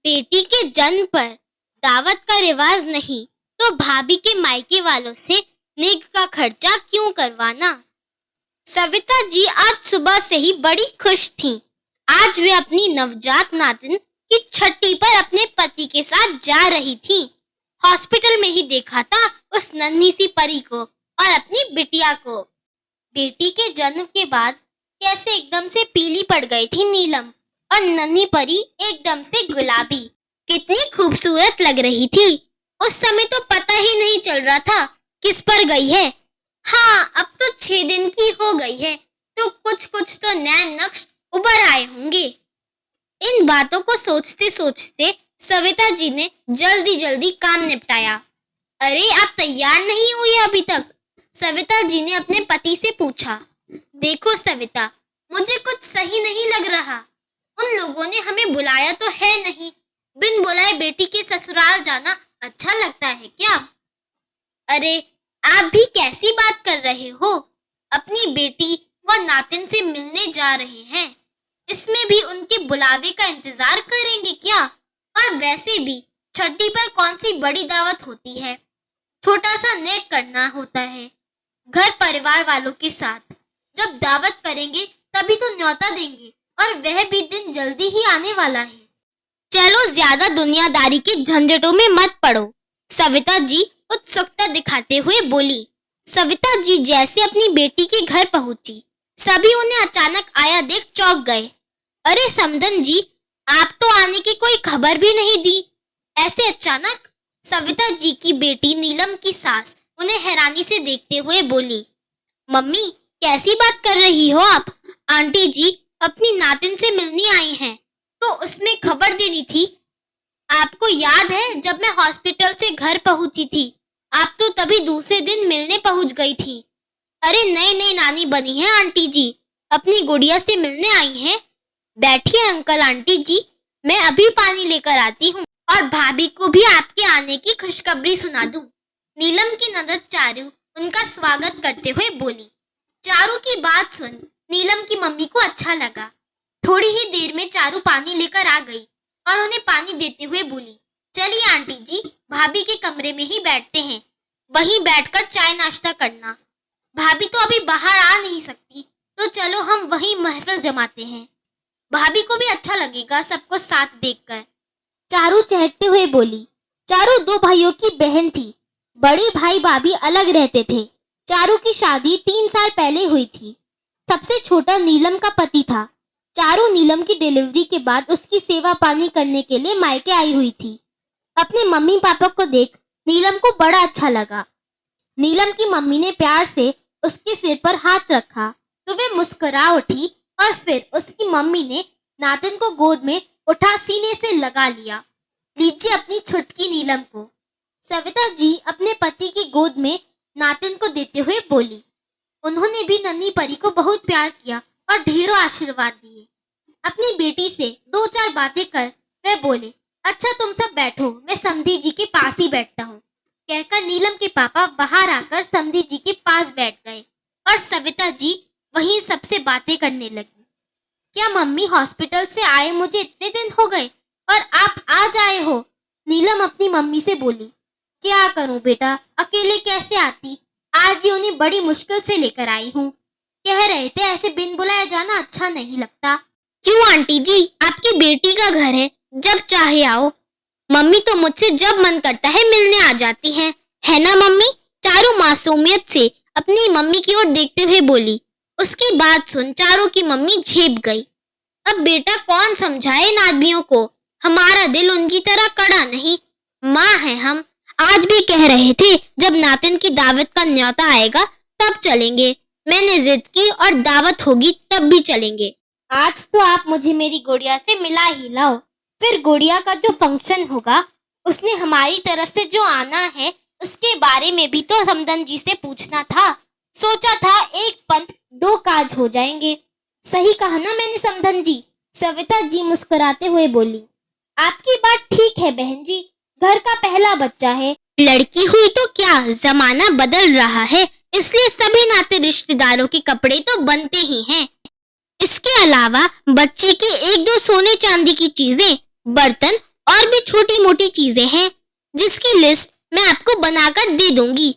बेटी के जन्म पर दावत का रिवाज नहीं तो भाभी के मायके वालों से नेक का खर्चा क्यों करवाना। सविता जी आज सुबह से ही बड़ी खुश थीं। आज वे अपनी नवजात नातिन की छठी पर अपने पति के साथ जा रही थीं। हॉस्पिटल में ही देखा था उस नन्ही सी परी को और अपनी बिटिया को। बेटी के जन्म के बाद कैसे एकदम से पीली पड़ गई थी नीलम और नन्ही परी एकदम से गुलाबी। कितनी खूबसूरत लग रही थी। उस समय तो पता ही नहीं चल रहा था किस पर गई है। हाँ, अब तो 6 दिन की हो गई है तो कुछ तो नए नक्श उभर आए होंगे। इन बातों को सोचते सोचते सविता जी ने जल्दी काम निपटाया। अरे, आप तैयार नहीं हुई अभी तक? सविता जी ने अपने पति से पूछा। देखो सविता, मुझे कुछ सही नहीं लग रहा। उन लोगों ने हमें बुलाया तो है नहीं। बिन बुलाए बेटी के ससुराल जाना अच्छा लगता है क्या? अरे, आप भी कैसी बात कर रहे हो? अपनी बेटी व नातिन से मिलने जा रहे हैं, इसमें भी उनके बुलावे का इंतजार करेंगे क्या? और वैसे भी छठी पर कौन सी बड़ी दावत होती है, छोटा सा नेक करना होता है। घर परिवार वालों के साथ जब दावत करेंगे तभी तो न्योता देंगे और वह भी दिन जल्दी ही आने वाला है। चलो, ज्यादा दुनियादारी के झंझटों में मत पड़ो, सविता जी उत्सुकता दिखाते हुए बोली। सविता जी जैसे अपनी बेटी के घर पहुंची, सभी उन्हें अचानक आया देख चौंक गए। अरे समधन जी, आप तो आने की कोई खबर भी नहीं दी, ऐसे अचानक? सविता जी की बेटी नीलम की सास उन्हें हैरानी से देखते हुए बोली। मम्मी, कैसी बात कर रही हो आप? आंटी जी अपनी नातिन से मिलने आई हैं, तो उसमें खबर देनी थी। आपको याद है जब मैं हॉस्पिटल से घर पहुंची थी, आप तो तभी दूसरे दिन मिलने पहुंच गई थी। अरे नई नानी बनी है आंटी जी, अपनी गुड़िया से मिलने आई हैं। बैठिए अंकल आंटी जी, मैं अभी पानी लेकर आती हूँ और भाभी को भी आपके आने की खुशखबरी सुना दूं। नीलम की ननद चारू उनका स्वागत करते हुए बोली। चारू की बात सुन नीलम की मम्मी को अच्छा लगा। थोड़ी ही देर में चारू पानी लेकर आ गई और उन्हें पानी देते हुए बोली, चलिए आंटी जी, भाभी के कमरे में ही बैठते हैं, वहीं बैठकर चाय नाश्ता करना। भाभी तो अभी बाहर आ नहीं सकती, तो चलो हम वहीं महफिल जमाते हैं। भाभी को भी अच्छा लगेगा सबको साथ देखकर, चारू चहकते हुए बोली। चारू 2 भाइयों की बहन थी। बड़े भाई भाभी अलग रहते थे। चारू की शादी 3 साल पहले हुई थी। सबसे छोटा नीलम का पति था। चारू नीलम की डिलीवरी के बाद उसकी सेवा पानी करने के लिए मायके आई हुई थी। अपने मम्मी पापा को देख नीलम को बड़ा अच्छा लगा। नीलम की मम्मी ने प्यार से उसके सिर पर हाथ रखा तो वे मुस्कुरा उठी और फिर उसकी मम्मी ने नातिन को गोद में उठा सीने से लगा लिया। लीजिए अपनी छुटकी नीलम को, सविता जी अपने पति की गोद में नातिन को देते हुए बोली। उन्होंने भी नन्ही परी को बहुत प्यार किया और ढेरों आशीर्वाद दिए। अपनी बेटी से 2-4 बातें कर वे बोले, अच्छा तुम सब बैठो, मैं समधी जी के पास ही बैठता हूँ। कहकर नीलम के पापा बाहर आकर समधी जी के पास बैठ गए और सविता जी वहीं सबसे बातें करने लगी। क्या मम्मी हॉस्पिटल से आए मुझे इतने दिन हो गए और आप आज आए हो? नीलम अपनी मम्मी से बोली। क्या करूं बेटा, अकेले कैसे आती, आज भी उन्हें बड़ी मुश्किल से लेकर आई हूँ। कह रहे थे ऐसे बिन बुलाए जाना अच्छा नहीं लगता। क्यों आंटी जी, आपकी बेटी का घर है, जब चाहे आओ। मम्मी तो मुझसे जब मन करता है मिलने आ जाती हैं, है ना मम्मी? चारू मासूमियत से अपनी मम्मी की ओर देखते हुए बोली। उसकी बात सुन चारू की मम्मी झेप गई। अब बेटा कौन समझाए इन आदमियों को, हमारा दिल उनकी तरह कड़ा नहीं। माँ है हम, आज भी कह रहे थे जब नातिन की दावत का न्योता आएगा तब चलेंगे। मैंने जिद की और दावत होगी तब भी चलेंगे। आज तो आप मुझे मेरी गुड़िया से मिला ही लाओ, फिर गुड़िया का जो फंक्शन होगा उसने हमारी तरफ से जो आना है उसके बारे में भी तो समधन जी से पूछना था। सोचा था एक पंथ 2 काज हो जाएंगे। सही कहा ना मैंने समधन जी? सविता जी मुस्कुराते हुए बोली। आपकी बात ठीक है बहन जी, घर का पहला बच्चा है, लड़की हुई तो क्या, जमाना बदल रहा है, इसलिए सभी नाते रिश्तेदारों के कपड़े तो बनते ही हैं। इसके अलावा बच्चे के 1-2 सोने चांदी की चीजें, बर्तन और भी छोटी मोटी चीजें हैं जिसकी लिस्ट मैं आपको बनाकर दे दूंगी।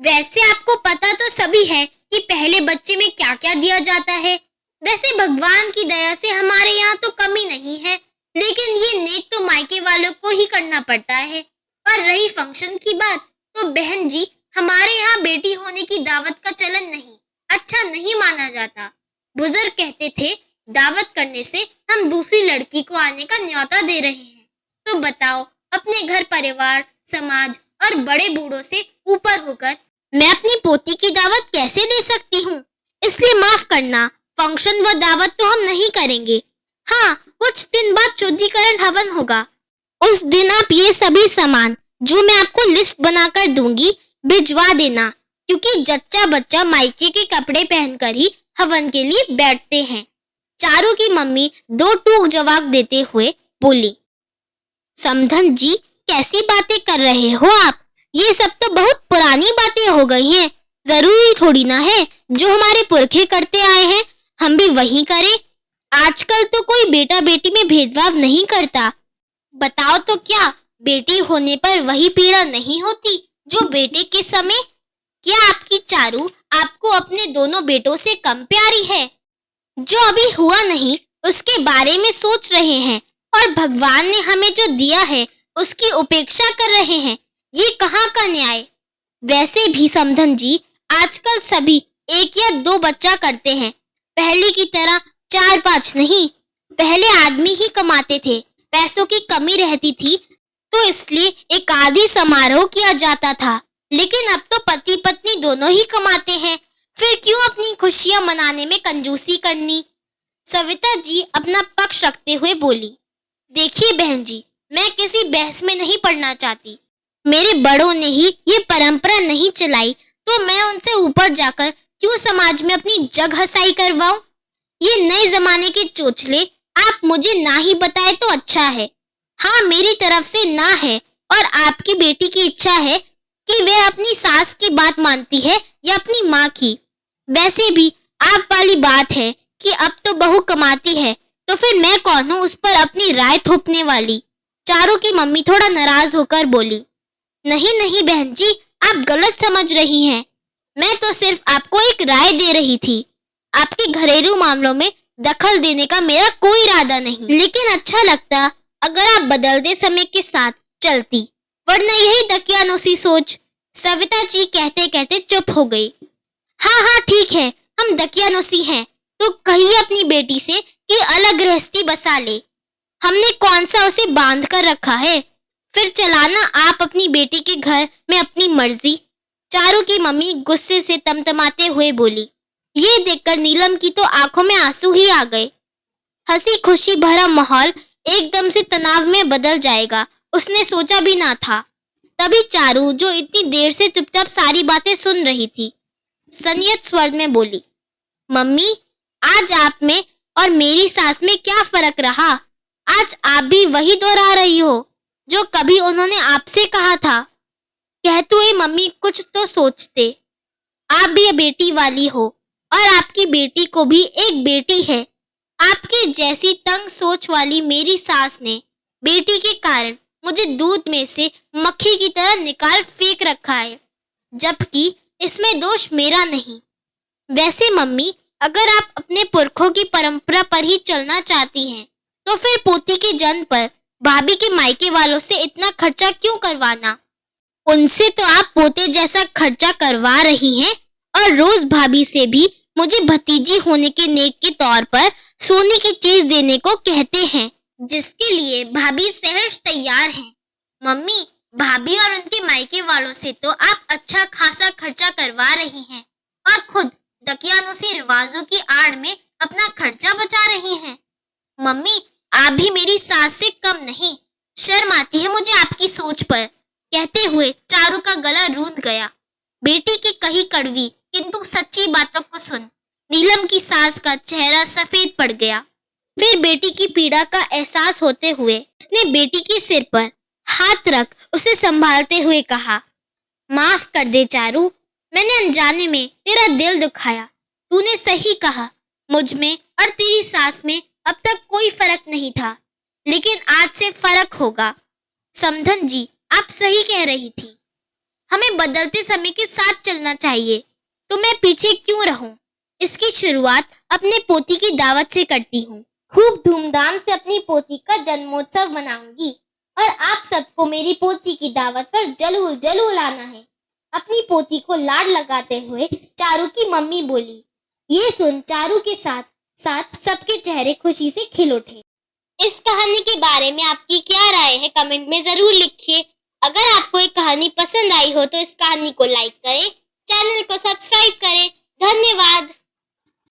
वैसे आपको पता तो सभी है कि पहले बच्चे में क्या क्या दिया जाता है। वैसे भगवान की दया से हमारे यहाँ तो कमी नहीं है, लेकिन ये नेक तो मायके वालों को ही करना पड़ता है। और रही फंक्शन की बात, तो बहन जी, हमारे यहाँ बेटी होने की दावत का चलन नहीं, अच्छा नहीं माना जाता। बुजुर्ग कहते थे दावत करने से हम दूसरी लड़की को आने का न्योता दे रहे हैं। तो बताओ, अपने घर परिवार, समाज और बड़े बूढ़ों से ऊपर होकर मैं अपनी पोती की दावत कैसे दे सकती हूँ? इसलिए माफ करना, फंक्शन व दावत तो हम नहीं करेंगे। हाँ, कुछ दिन बाद शुद्धिकरण हवन होगा। उस दिन आप ये सभी सामान जो मैं आपको लिस्ट बनाकर दूंगी भिजवा देना, क्योंकि जच्चा बच्चा मायके के कपड़े पहनकर ही हवन के लिए बैठते हैं। चारू की मम्मी दो टूक जवाब देते हुए बोली, समधन जी, कैसी बातें कर रहे हो आप? ये सब तो बहुत पुरानी बातें हो गई हैं। जरूरी थोड़ी ना है जो हमारे पुरखे करते आए हैं हम भी वही करें। आजकल तो कोई बेटा बेटी में भेदभाव नहीं करता। बताओ तो क्या बेटी होने पर वही पीड़ा नहीं होती जो बेटे के समय? क्या आपकी चारू आपको अपने दोनों बेटों से कम प्यारी है? जो अभी हुआ नहीं उसके बारे में सोच रहे हैं और भगवान ने हमें जो दिया है उसकी उपेक्षा कर रहे हैं। ये कहाँ का न्याय? वैसे भी समधन जी, आजकल सभी एक या दो बच्चा करते हैं, पहले की तरह 4-5 नहीं। पहले आदमी ही कमाते थे, पैसों की कमी रहती थी तो इसलिए एक आधी समारोह किया जाता था, लेकिन अब तो पति पत्नी दोनों ही कमाते हैं, फिर क्यों अपनी खुशियां मनाने में कंजूसी करनी? सविता जी अपना पक्ष रखते हुए बोली, देखिए बहन जी, मैं किसी बहस में नहीं पड़ना चाहती। मेरे बड़ों ने ही ये परंपरा नहीं चलाई तो मैं उनसे ऊपर जाकर क्यों समाज में अपनी जग हसाई करवाऊं? ये नए जमाने के चोचले आप मुझे ना ही बताए तो अच्छा है। हाँ, मेरी तरफ से ना है और आपकी बेटी की इच्छा है कि वह अपनी सास की बात मानती है या अपनी माँ की। वैसे भी आप वाली बात है कि अब तो बहू कमाती है, तो फिर मैं कौन हूँ उस पर अपनी राय थोपने वाली? चारू की मम्मी थोड़ा नाराज होकर बोली, नहीं नहीं बहन जी, आप गलत समझ रही हैं। मैं तो सिर्फ आपको एक राय दे रही थी। आपके घरेलू मामलों में दखल देने का मेरा कोई इरादा नहीं, लेकिन अच्छा लगता अगर आप बदलते समय के साथ चलती, वरना यही दकियानुसी सोच। सविता जी कहते कहते चुप हो गई। हाँ हाँ ठीक है, हम दकियानुसी हैं, तो कहिए अपनी बेटी से कि अलग गृहस्थी बसा ले। हमने कौन सा उसे बांध कर रखा है? फिर चलाना आप अपनी बेटी के घर में अपनी मर्जी। चारू की मम्मी गुस्से से तमतमाते हुए बोली। ये देखकर नीलम की तो आंखों में आंसू ही आ गए। हंसी खुशी भरा माहौल एकदम से तनाव में बदल जाएगा, उसने सोचा भी ना था। तभी चारू, जो इतनी देर से चुपचाप सारी बातें सुन रही थी, संयत स्वर में बोली, मम्मी, आज आप में और मेरी सास में क्या फर्क रहा? आज आप भी वही दोहरा रही हो जो कभी उन्होंने आपसे कहा था। कहते हुए मम्मी कुछ तो सोचते। आप भी बेटी वाली हो और आपकी बेटी को भी एक बेटी है। आपके जैसी तंग सोच वाली मेरी सास ने बेटी के कारण मुझे दूध में से मक्खी की तरह निकाल फेंक रखा है, जबकि इसमें दोष मेरा नहीं। वैसे मम्मी, अगर आप अपने पुरखों की परंपरा पर ही चलना चाहती हैं, तो फिर पोती के जन्म पर भाभी के मायके वालों से इतना खर्चा क्यों करवाना? उनसे तो आप पोते जैसा खर्चा करवा रही हैं और रोज भाभी से भी मुझे भतीजी होने के नेक के तौर पर सोने की चीज देने को कहते हैं, जिसके लिए भाभी सहर्ष तैयार हैं। मम्मी, भाभी और उनके मायके वालों से तो आप अच्छा खासा खर्चा करवा रही हैं और खुद दकियानुसी रिवाजों की आड़ में अपना खर्चा बचा रही हैं। मम्मी, आप भी मेरी सास से कम नहीं। शर्म आती है मुझे आपकी सोच पर। कहते हुए चारू का गला रूंध गया। बेटी की कही कड़वी किंतु सच्ची बातों को सुन नीलम की सास का चेहरा सफेद पड़ गया। फिर बेटी की पीड़ा का एहसास होते हुए उसने बेटी के सिर पर हाथ रख उसे संभालते हुए कहा, माफ कर दे चारू, मैंने अनजाने में तेरा दिल दुखाया। तूने सही कहा, मुझ में और तेरी सास में अब तक कोई फर्क नहीं था। लेकिन आज से फर्क होगा। समधन जी, आप सही कह रही थी। हमें बदलते समय के साथ चलना चाहिए। तो मैं पीछे क्यों रहूं? इसकी शुरुआत अपने पोती की दावत से करती हूँ। खूब धूमधाम से अपनी पोती का जन्मोत्सव मनाऊंगी और आप सबको मेरी पोती की दावत पर जरूर जरूर आना है। अपनी पोती को लाड लगाते हुए चारू की मम्मी बोली। ये सुन चारू के साथ साथ सबके चेहरे खुशी से खिल उठे। इस कहानी के बारे में आपकी क्या राय है, कमेंट में जरूर लिखिए। अगर आपको एक कहानी पसंद आई हो तो इस कहानी को लाइक करें, चैनल को सब्सक्राइब करें। धन्यवाद।